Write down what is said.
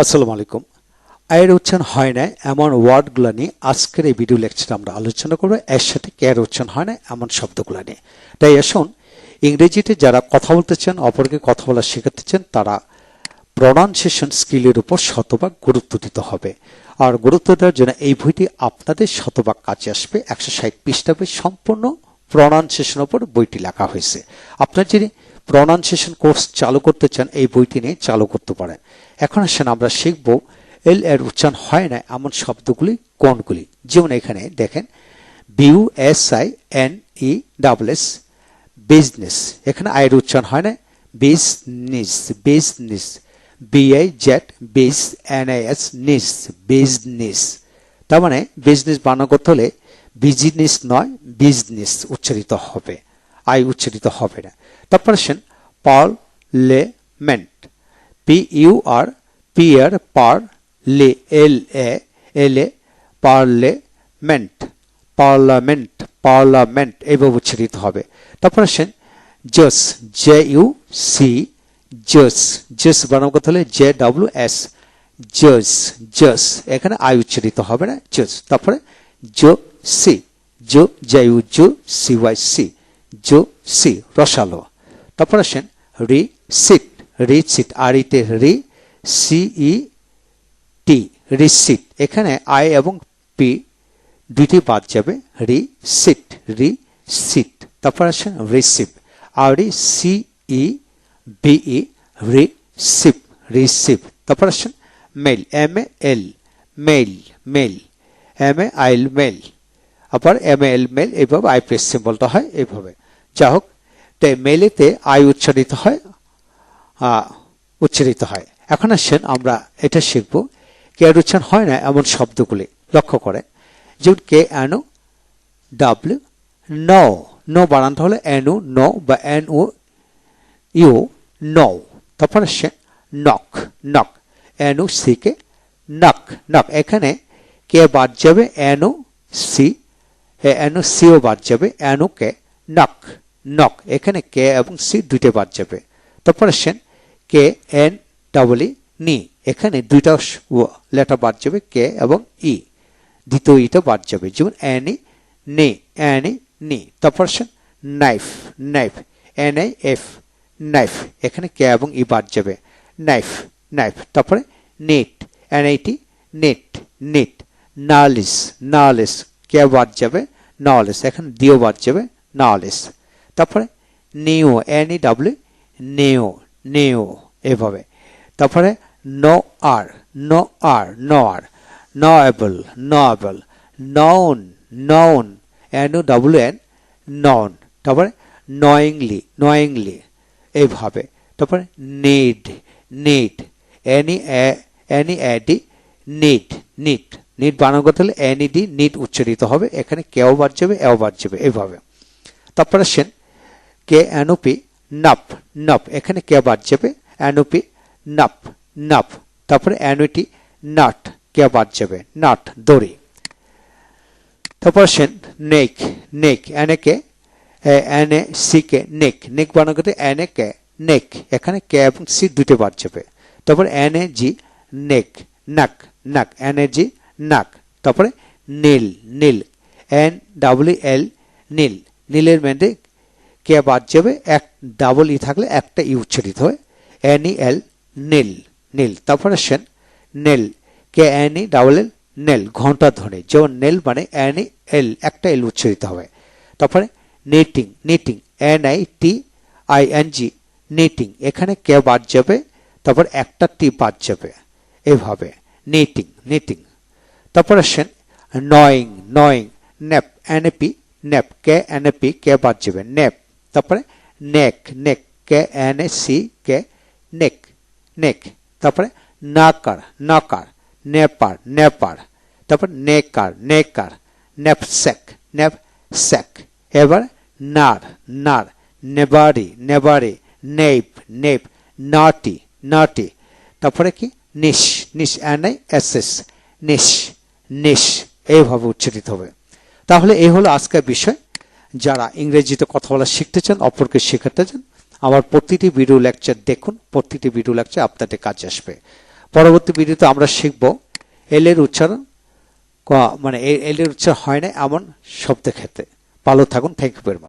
আসসালামু আলাইকুম। আয়ের উচ্চারণ হয় না এমন ওয়ার্ডগুলো নিয়ে আজকের এই ভিডিও লেকচারে আমরা আলোচনা করব। এর সাথে কে এর উচ্চারণ হয় না এমন শব্দগুলো নিয়ে। তাই আসুন, ইংরেজিতে যারা কথা বলতে চান, অপরকে কথা বলা শেখাতে চান, তারা প্রনাউন্সিয়েশন স্কিলের উপর শতভাগ গুরুত্ব দিতে হবে। আর গুরুত্ব দেওয়ার জন্য এই বইটি আপনাদের শতভাগ কাজে আসবে। 160 পৃষ্ঠা বই, সম্পূর্ণ প্রনাউন্সিয়েশনের উপর বইটি লেখা হয়েছে। আপনার যদি প্রনাউন্সিয়েশন কোর্স চালু করতে চান, এই বইটি নিয়ে চালু করতে পারেন। এখন আসেন আমরা শিখব এল এর উচ্চারণ হয় না এমন শব্দগুলি কোনগুলি। যেমন এখানে দেখেন, BUSINESS বিজনেস, এখানে আয়ের উচ্চারণ হয় না, বিজনেস বিজনেস। BIZ BIZNES নিস, বিজনেস। তার মানে বিজনেস বানান করতে হলে বিজনেস নয়, বিজনেস উচ্চারিত হবে, আই উচ্চারিত হবে না। তারপর আসেন parliament, PUR LE parliament, parliament parliament এইভাবে উচ্চারিত হবে। তারপর আসেন জস, JUC জস, জস বানান করতে হলে JWS জস, জস। এখানে আই উচ্চারিত হবে না, জস। তারপরে JOSI, JUJUCYC জোসি, রসালো। তারপর আসেন রিসিট, রিসিট আরিতে রি, CET রিসিট। এখানে আই এবং পি দুইটি বাদ যাবে, রিসিট রিসিট। তারপর আসেন রিসিভ, RECEVE রিসিভ রিসিভ। তারপর আসেন mail, MAL mail mail, MAIL mail. আবার MAL মেল, এইভাবে আই প্রেস সিম্বলটা হয় এইভাবে। যা হোক, তাই মেলেতে আই উচ্চারিত হয়, উচ্চারিত হয়। এখন আসেন আমরা এটা শিখব কে এর উচ্চারণ হয় না এমন শব্দগুলি। লক্ষ্য করেন, যেমন KNO W, নো, নো বানানটা হলে NO নো বা NO ইউ, নো। তারপর আসেন knock, knock, NOCK knock, knock. এখানে কে বাদ যাবে, NOCও বাদ যাবে, NOকে নক, নক। এখানে কে এবং সি দুইটা বাদ যাবে। তারপর আসেন KNE নি, এখানে দুইটা লেটার বাদ যাবে, কে এবং ই, দ্বিতীয় ইটা বাদ যাবে। যেমন অ্যানি নে, অ্যানি নি। তারপর আসেন নাইফ, নাইফ, NIF নাইফ। এখানে কে এবং ই বাদ যাবে, নাইফ নাইফ। তারপরে নেট, NAT নেট নেট। নালিস, নালিস, কে বাদ যাবে, নলেস। এখানে দিও বাদ যাবে, নলেস। তারপরে নিও, NEW নেও, নেও এভাবে। তারপরে নো আর, নো আর, নো আর। নয়েবল, নয়েবল, নন, নন, NOWN নন। তারপরে নয়িংলি, নয়িংলি এইভাবে। তারপরে need, need, NEAD need, need, need বানান করতে হলে NED নিড উচ্চারিত হবে। এখানে কেও বাদ যাবে, এও বাদ যাবে এইভাবে। তারপরে আসেন KNOP নাপ, নাপ। এখানে কে বাদ যাবে, NOP নাপ, নাপ। তারপরে NOT নাট, কে বাদ যাবে, নাট, দড়ি। তারপর আসেন নেক, নেক, NACK নেক, নেক বানান করতে NAK নেক। এখানে কে এবং সি দুটো বাদ যাবে। তারপর NAG নেক, নাক, নাক, NAG নাক। তারপরে নীল, নীল, NWL নীল, নীলের মধ্যে কে বাদ যাবে, এক ডাবল ই থাকলে একটা ই উচ্চারিত হয়, NEL নীল, নীল। তারপর আসেন নেল, KNELL নেল, ঘন্টা ধ্বনি। যেমন নেল মানে NEL একটা এল উচ্চারিত হবে। তারপরে নিটিং, নিটিং, NITING নিটিং। এখানে কে বাদ যাবে, তারপর একটা টি বাদ যাবে এভাবে, নিটিং, নিটিং। তারপর আসেন নয়িং, নয়িং, নেপ, NAP নেপ, KNAP কে বাদ যাবে, নেপ। তারপরে নেক, নেক, KNACK নেক, নেক। তারপরে নাকার, নাকার, নেপার, নেপার। তারপর নেকার, নেকার, নেপস্যাক, নেপস্যাক। এবার নার, নার, নেবারি, নেবারি, নেপ, নেপ, নাটি, নাটি। তারপরে কি নিশ, নিশ, NISS নিশ, নিশ এইভাবে উচ্চারিত হবে। তাহলে এই হলো আজকের বিষয়। যারা ইংরেজিতে কথা বলা শিখতে চান, অপরকে শেখাতে চান, আমার প্রতিটি ভিডিও লেকচার দেখুন। প্রতিটি ভিডিও লেকচার আপনাদের কাজে আসবে। পরবর্তী ভিডিওতে আমরা শিখব এল এর উচ্চারণ মানে এল এর উচ্চারণ হয় না এমন শব্দের ক্ষেত্রে। ভালো থাকুন। Thank you very much.